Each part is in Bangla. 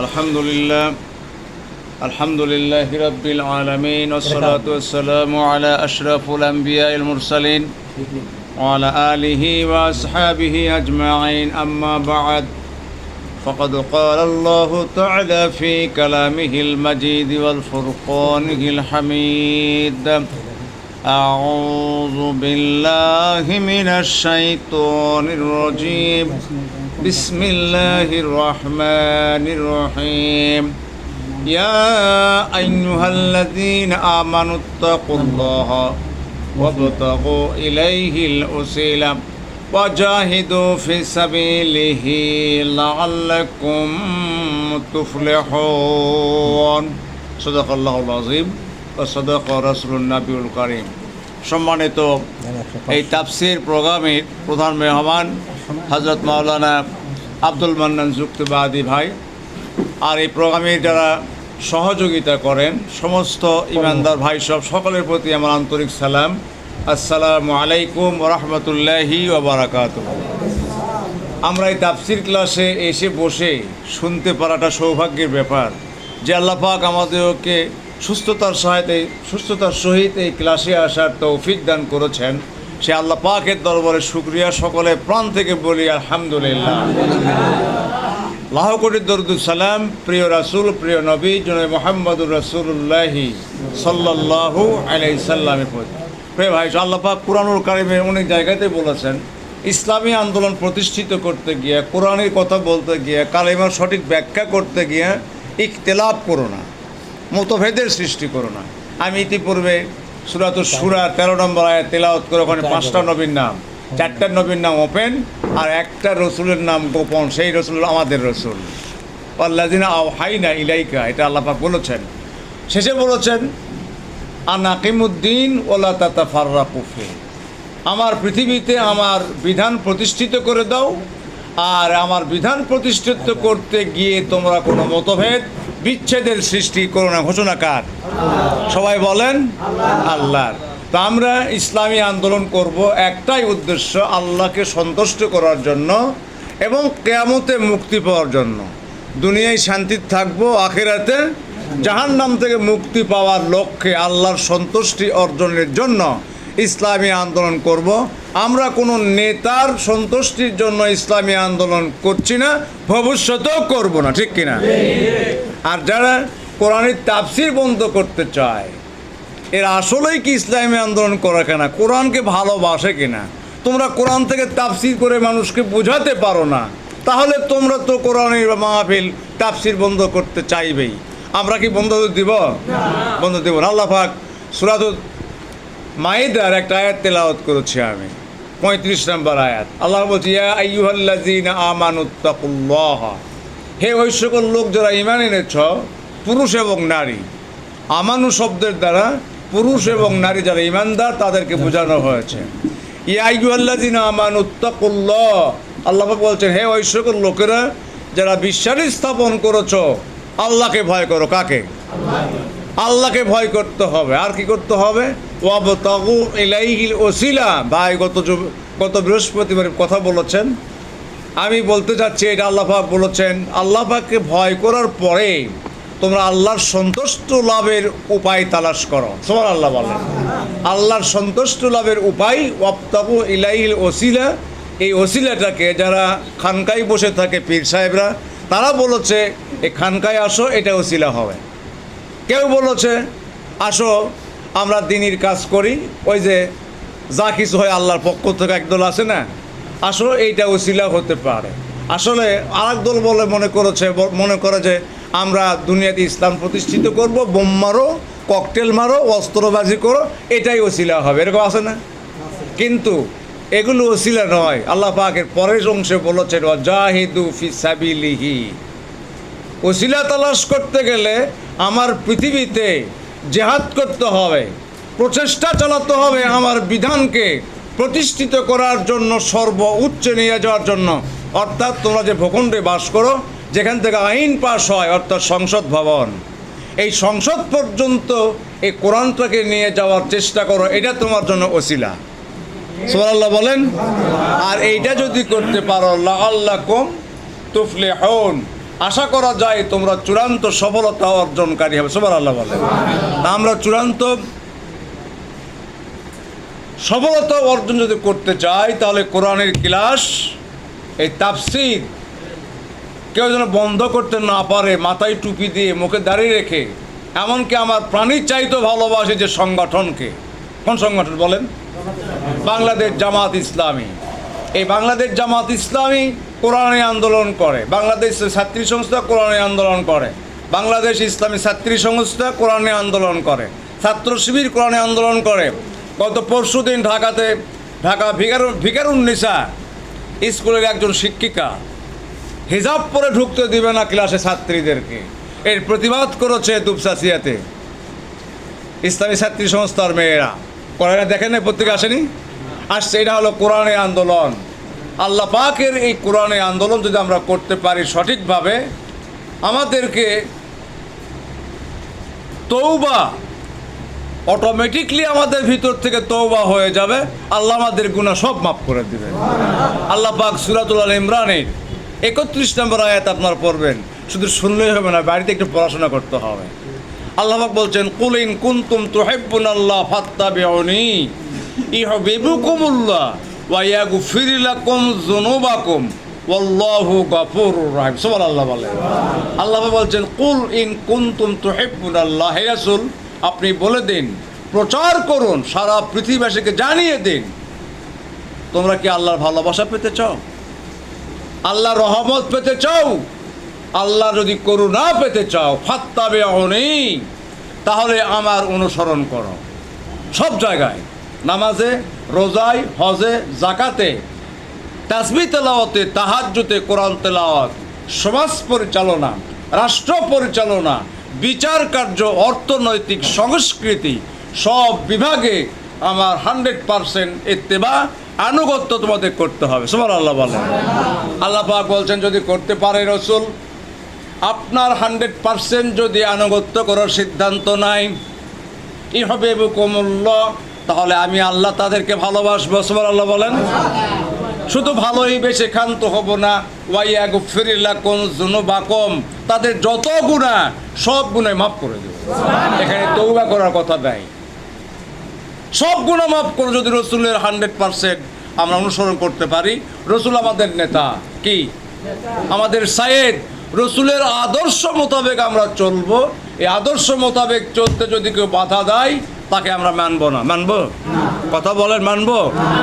الحمد لله رب العالمين والصلاة والسلام على أشرف الأنبياء المرسلين وعلى آله وأصحابه أجمعين أما بعد فقد قال الله تعالى في كلامه المجيد والفرقانه الحميد أعوذ بالله من الشيطان الرجيم بسم الله الرحمن الرحيم يا أيها الذين آمنوا اتقوا الله وابتغوا إليه الوسيلة وجاهدوا في سبيله لعلكم تفلحون صدق الله العظيم وصدق رسول النبي الكريم। সম্মানিত এই তাফসীর প্রোগ্রামের প্রধান মেহমান হযরত মাওলানা আব্দুল মান্নান যুক্তিবাদী ভাই, আর এই প্রোগ্রামে যারা সহযোগিতা করেন সমস্ত ইমানদার ভাই সকলের প্রতি আমার আন্তরিক সালাম। আসসালামু আলাইকুম ওয়া রাহমাতুল্লাহি ওয়া বারাকাতুহু। আমরা এই তাফসীর ক্লাসে এসে বসে শুনতে পারাটা সৌভাগ্যের ব্যাপার যে আল্লাহ পাক আমাদেরকে সুস্থতার সহিত এই ক্লাসে আসার তৌফিক দান করেছেন। সে আল্লাহ পাকের দরবারে শুকরিয়া সকলে প্রাণ থেকে বলি আলহামদুলিল্লাহ। লাখ কোটি দরুদ সালাম প্রিয় রাসূল, প্রিয় নবী জনাব মুহাম্মদুর রাসূলুল্লাহি সাল্লাল্লাহু আলাইহি সাল্লামের প্রতি। প্রিয় ভাই, আল্লাহ পাক কুরআনুল কারীমে অনেক জায়গাতে বলেছেন ইসলামী আন্দোলন প্রতিষ্ঠিত করতে গিয়ে, কোরআনের কথা বলতে গিয়ে, কালেমার সঠিক ব্যাখ্যা করতে গিয়ে ইখতিলাফ করো না, মতভেদের সৃষ্টি করো না। আমি ইতিপূর্বে সূরাতুশ শূরা 13 নম্বর আয়াত তেলাওয়াত করে ওখানে 5টা নবীর নাম, 4টা নবীর নাম ওপেন আর একটা রসুলের নাম গোপন। সেই রসুল আমাদের রসুল আল্লাযিনা আওহাইনা ইলাইকা, এটা আল্লাহ পাক বলেছেন। শেষে বলেছেন আনাকিমুদ্দিন ওয়ালা তাতাফাররাকু ফিহি, আমার পৃথিবীতে আমার বিধান প্রতিষ্ঠিত করে দাও, আর আমার বিধান প্রতিষ্ঠিত করতে গিয়ে তোমরা কোনো মতভেদ বিচ্ছেদের সৃষ্টি করো না। ঘোষণা কার? সবাই বলেন আল্লাহর। তো আমরা ইসলামী আন্দোলন করব একটাই উদ্দেশ্য, আল্লাহকে সন্তুষ্ট করার জন্য এবং কিয়ামতে মুক্তি পাওয়ার জন্য। দুনিয়ায় শান্তি থাকবো, আখিরাতে জাহান্নাম থেকে মুক্তি পাওয়ার লক্ষ্যে আল্লাহর সন্তুষ্টি অর্জনের জন্য ইসলামী আন্দোলন করব। আমরা কোনো নেতার সন্তুষ্টির জন্য ইসলামী আন্দোলন করছি না, ভবিষ্যতেও করব না, ঠিক কিনা? আর যারা কোরআনের তাফসীর বন্ধ করতে চায় এরা আসলেই কি ইসলামী আন্দোলন করে কিনা, কোরআনকে ভালোবাসে কিনা? তোমরা কোরআন থেকে তাফসীর করে মানুষকে বোঝাতে পারো না, তাহলে তোমরা তো কোরআনের মাহফিল তাফসীর বন্ধ করতে চাইবেই। আমরা কি বন্ধ দিব? বন্ধ দেব না। আল্লাহ পাক সূরাতুল মাইদার একটা আয়াত তেলাওয়াত করেছি আমি, 35 নম্বর আয়াত। আল্লাহ বলছে ইয়া আইয়ুহাল্লাযীনা আমানুত্তাকুল্লাহ, হে ওই সকল লোক যারা ঈমান এনেছ, পুরুষ এবং নারী। আমানু শব্দের দ্বারা পুরুষ এবং নারী যারা ঈমানদার তাদেরকে বোঝানো হয়েছে। ইয়া আইয়ুহাল্লাযীনা আমানুত্তাকুল্লাহ, আল্লাহ পাক বলছেন হে ওই সকল লোকেরা যারা বিশ্বাস স্থাপন করেছ, আল্লাহকে ভয় করো। কাকে? আল্লাহকে ভয় করতে হবে। আর কি করতে হবে? ওয়াবতাগু ইলাইহিল ওসিলা। ভাই গত বৃহস্পতিবার কথা বলেছেন, আমি বলতে চাচ্ছি এটা আল্লাহ পাক বলেছেন আল্লাহ পাককে ভয় করার পরে তোমরা আল্লাহর সন্তুষ্ট লাভের উপায় তালাশ করো। সুবহানাল্লাহ বলেন। আল্লাহর সন্তুষ্ট লাভের উপায় ওয়াবতাগু ইলাইহিল ওসিলা। এই ওসিলাটাকে যারা খানকায় বসে থাকে পীর সাহেবরা, তারা বলেছে এই খানকায় আসো, এটা ওসিলা হবে। কেউ বলেছে আসো আমরা দিনের কাজ করি, ওই যে যা কিছু হয় আল্লাহর পক্ষ থেকে একদল আছে না, আসো এইটা ওসিলা হতে পারে। আসলে আরেক দল বলে মনে করে যে আমরা দুনিয়াতে ইসলাম প্রতিষ্ঠিত করব, বোম মারো, ককটেল মারো, অস্ত্রবাজি করো, এটাই ওসিলা হবে। এরকম আছে না? কিন্তু এগুলো ওসিলা নয়। আল্লাহ পাকের পরের অংশে বলেছেন ওয়াজাহিদু ফি সাবিলিহি। ওসিলা তালাশ করতে গেলে আমার পৃথিবীতে জিহাদ করতে হবে, প্রচেষ্টা চালাতে হবে আমার বিধানকে প্রতিষ্ঠিত করার জন্য, সর্বোচ্চে নিয়ে যাওয়ার জন্য। অর্থাৎ তোমরা যে ভূখণ্ডে বাস করো, যেখান থেকে আইন পাস হয়, অর্থাৎ সংসদ ভবন, এই সংসদ পর্যন্ত এই কোরআনটাকে নিয়ে যাওয়ার চেষ্টা করো, এটা তোমার জন্য ওসিলা। সুবহানাল্লাহ বলেন। আর এইটা যদি করতে পারো লাআল্লাকুম তুফলিহুন, আশা করা যায় তোমরা চূড়ান্ত সফলতা অর্জনকারী হবে। সুবহানাল্লাহ বলেন। আমরা চূড়ান্ত সফলতা অর্জন যদি করতে চাই তাহলে কোরআনের ক্লাস, এই তাফসীর কেউ যেন বন্ধ করতে না পারে, মাথায় টুপি দিয়ে মুখে দাঁড়িয়ে রেখে। এমনকি আমার প্রাণীর চাইতে ভালোবাসে যে সংগঠনকে, কোন সংগঠন বলেন? বাংলাদেশ জামাত ইসলামী। এই বাংলাদেশ জামাত ইসলামী কোরআনে আন্দোলন করে, বাংলাদেশ ছাত্রী সংস্থা কোরআনে আন্দোলন করে, বাংলাদেশ ইসলামী ছাত্রী সংস্থা কোরআনে আন্দোলন করে, ছাত্র শিবির কোরআনে আন্দোলন করে। গত পরশুদিন ঢাকা ভিকারুন্নিসা স্কুলের একজন শিক্ষিকা হিজাব পরে ঢুকতে দিবে না ক্লাসে ছাত্রীদেরকে, এর প্রতিবাদ করেছে দুপচাচিয়াতে ইসলামী ছাত্রী সংস্থার মেয়েরা। কোরআনে দেখেন না, পত্রিকা আসেনি, আসছে। এটা হলো কোরআনে আন্দোলন। আল্লাহ পাকের এই কোরআনে আন্দোলন যদি আমরা করতে পারি সঠিকভাবে, আমাদেরকে তওবা অটোমেটিকলি আমাদের ভিতর থেকে তওবা হয়ে যাবে, আল্লাহ আমাদের গুনাহ সব মাফ করে দিবেন। আল্লাহ পাক সূরাতুল আল ইমরানের 31 নম্বর আয়াত আপনারা পড়বেন, শুধু শুনলেই হবে না, বাড়িতে একটু পড়াশোনা করতে হবে। আল্লাহ পাক বলছেন, কুল ইন কুনতুম তুহিব্বুনাল্লাহ ফাত্তাবিউনি ইউহিব্বুকুমুল্লাহ ওয়া ইয়াগফির লাকুম যুনুবাকুম ওয়াল্লাহু গফুরুর রহিম। সুবহানাল্লাহ বলেন। আল্লাহ পাক বলছেন, কুল ইন কুনতুম তুহিব্বুনাল্লাহ, হে রাসূল আপনি বলে দিন, প্রচার করুন, সারা পৃথিবীবাসীকে জানিয়ে দিন, তোমরা কি আল্লাহর ভালোবাসা পেতে চাও? আল্লাহর রহমত পেতে চাও? আল্লাহ যদি করুণা পেতে চাও, ফাত্তাবিউনি, তাহলে আমার অনুসরণ করো। সব জায়গায়, নামাজে, রোজায়, হজে, জাকাতে, তাসবিহ তেলাওয়াতে, তাহাজ্জুদে, কোরআন তেলাওয়াত, সমাজ পরিচালনা, রাষ্ট্র পরিচালনা, বিচার কার্য, অর্থনৈতিক, সংস্কৃতি, সব বিভাগে আমার 100% ইত্তেবা, আনুগত্য তোমাদের করতে হবে। সুবহানাল্লাহ বলেন। আল্লাহ পাক বলছেন, যদি করতে পারে রাসূল, আপনার 100% যদি আনুগত্য করার সিদ্ধান্ত নাই, ইউহিব্বুকুমুল্লাহ, তাহলে আমি আল্লাহ তাদেরকে ভালোবাসবো। সুবহানাল্লাহ বলেন। শুধু ভালোই বেশি ক্ষান্ত হব না, ওয়া ইয়াগফির লাকুম যুনুবাকুম, তাদের যত গুনাহ সব গুনাহ মাফ করে দেব। এখানে তওবা করার কথা নাই, সব গুনাহ মাফ করে যদি রাসূলের 100% আমরা অনুসরণ করতে পারি। রাসূল আমাদের নেতা, কি আমাদের সাইয়েদ, রাসূলের আদর্শ মোতাবেক আমরা চলবো। এই আদর্শ মোতাবেক চলতে যদি কেউ বাধা দেয়, তাকে আমরা মানবো না। মানবো? কথা বলেন, মানবো?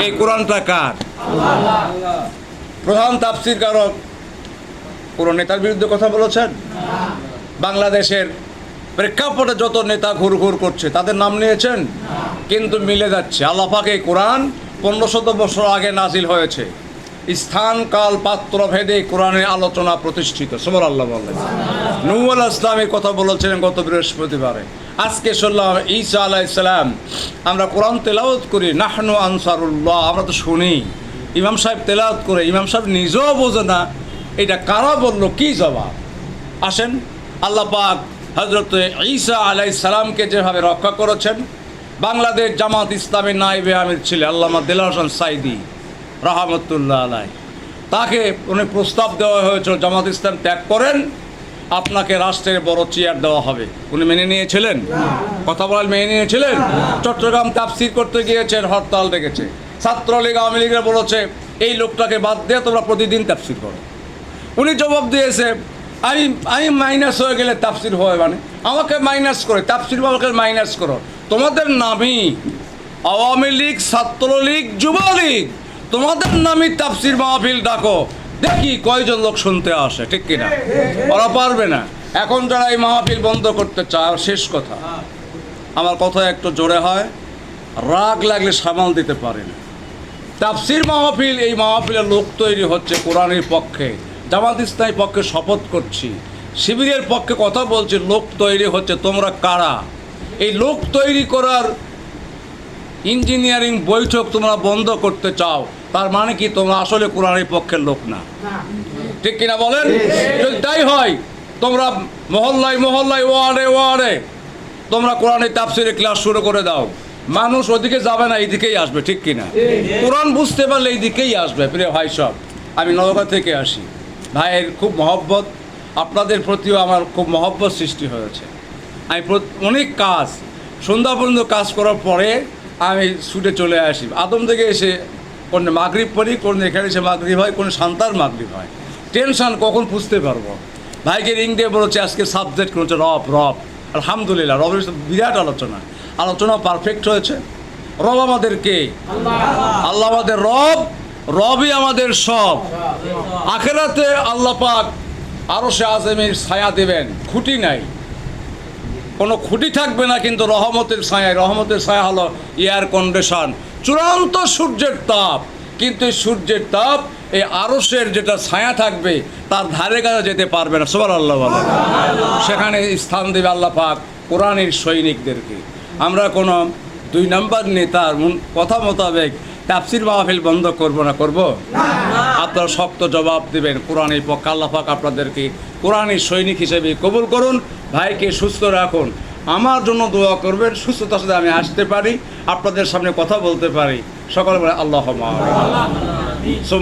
এই কোরআনটা কার? প্রধান তাফসীরকারক কোন নেতার বিরুদ্ধে কথা বলেছেন? বাংলাদেশের প্রেক্ষাপটে যত নেতা ঘুরঘুর করছে তাদের নাম নিয়েছেন, কিন্তু মিলে যাচ্ছে। আল্লাহ পাক এই কোরআন 1500 বছর আগে নাজিল হয়েছে, স্থান কাল পাত্র ভেদে কোরআনের আলোচনা প্রতিষ্ঠিত। সুবহানাল্লাহ বলেন। নূহ আলাইহিস সালামের কথা বলেছিলেন গত বৃহস্পতিবারে। আজকে শুনলাম ঈসা আলাইহিস সালাম। আমরা কোরআন তেলাওয়াত করি, নাহনু আনসারুল্লাহ, আমরা তো শুনি। ইমাম সাহেব তেলাওয়াত করে, ইমাম সাহেব নিজেও বোঝে না এটা কারা বললো, কি জবাব। আসেন, আল্লাহ পাক হযরত ঈসা আলাইহিস সালামকে যেভাবে রক্ষা করেছেন, বাংলাদেশ জামাত ইসলামের নায়েবে আমির ছিলেন আল্লামা দেলাওয়ার হোসেন সাইদি রাহমাতুল্লাহ আলাইহি, তাকে উনি প্রস্তাব দেওয়া হয়েছিল, জামাত ইসলাম ত্যাগ করেন, আপনাকে রাষ্ট্রের বড় চেয়ার দেওয়া হবে। উনি মেনে নিয়েছিলেন? কথা বলার মেনে নিয়েছিলেন? চট্টগ্রাম তাফসীর করতে গিয়েছেন, হরতাল ডেকেছে, ছাত্রলীগ আওয়ামী লীগের বলেছে এই লোকটাকে বাদ দিয়ে তোমরা প্রতিদিন তাফসীর করো। উনি জবাব দিয়েছে, আমি মাইনাস হয়ে গেলে তাফসীর হয়, মানে আমাকে মাইনাস করে তাফসীর, আমাকে মাইনাস করো। তোমাদের নামই আওয়ামী লীগ, ছাত্রলীগ, যুবলীগ, তোমাদের নামই তাফসীর মাহফিল ডাকো, দেখি কয়জন লোক শুনতে আসে, ঠিক কিনা? ওরা পারবে না। এখন যারা এই মাহফিল বন্ধ করতে চায়, শেষ কথা, আমার কথা একটু জোরে হয়, রাগ লাগলে সামাল দিতে পারে না। তাফসীর মাহফিল, এই মাহফিলের লোক তৈরি হচ্ছে কোরআনের পক্ষে, জামাত ইসলামের পক্ষে শপথ করছি, শিবিরের পক্ষে কথা বলছি, লোক তৈরি হচ্ছে। তোমরা কারা? এই লোক তৈরি করার ইঞ্জিনিয়ারিং বৈঠক তোমরা বন্ধ করতে চাও, তার মানে কি তোমরা আসলে কোরআনের পক্ষের লোক না, ঠিক কিনা বলেন? যদি তাই হয়, তোমরা মহল্লায় মহল্লায়, ওয়ার্ডে ওয়ার্ডে তোমরা কোরআনের তাফসীরের ক্লাস শুরু করে দাও। মানুষ ওদিকে যাবে না, এইদিকেই আসবে, ঠিক কিনা? কোরআন বুঝতে পারলে এইদিকেই আসবে। প্রিয় ভাই সব, আমি নওগাঁ থেকে আসি, ভাইয়ের খুব মহব্বত, আপনাদের প্রতিও আমার খুব মহব্বত সৃষ্টি হয়েছে। আমি অনেক কাজ সন্ধ্যা পর্যন্ত কাজ করার পরে আমি ছুটে চলে আসি। আদম থেকে এসে কোন মাগরিব পড়ি, কোন এখানে এসে মাগরিব হয়, কোন সান্তার মাগরিব হয়। টেনশান কখন বুঝতে পারবো। ভাইকে রিং দিয়ে বলেছে আজকে সাবজেক্ট হচ্ছে রব। আলহামদুলিল্লাহ, রবের সাথে বিরাট আলোচনা পারফেক্ট হয়েছে। রব আমাদের কে? আল্লাহ আমাদের রব, রবই আমাদের সব। আখেরাতে আল্লাহ পাক আরশে আযমের ছায়া দেবেন, খুঁটি নাই, কোনো খুঁটি থাকবে না, কিন্তু রহমতের ছায়া হলো এয়ার কন্ডিশন, চূড়ান্ত সূর্যের তাপ। কিন্তু এই সূর্যের তাপ এই আরশের যেটা ছায়া থাকবে তার ধারে কাছে যেতে পারবে না। সুবহানাল্লাহ বলেন। সেখানে স্থান দেবে আল্লাহ পাক কোরআনের সৈনিকদেরকে। আমরা কোনো 2 নম্বর নেতার কথা মোতাবেক তাফসির মাহফিল বন্ধ করব না? করব? আপনারা শক্ত জবাব দেবেন কোরআনের পক্ষে। আল্লাহ পাক আপনাদেরকে কোরআনের সৈনিক হিসেবে কবুল করুন। ভাইকে সুস্থ রাখুন, আমার জন্য দোয়া করবেন, সুস্থতার সাথে আমি আসতে পারি, আপনাদের সামনে কথা বলতে পারি। সকলে বলে আল্লাহুম্মা আমিন।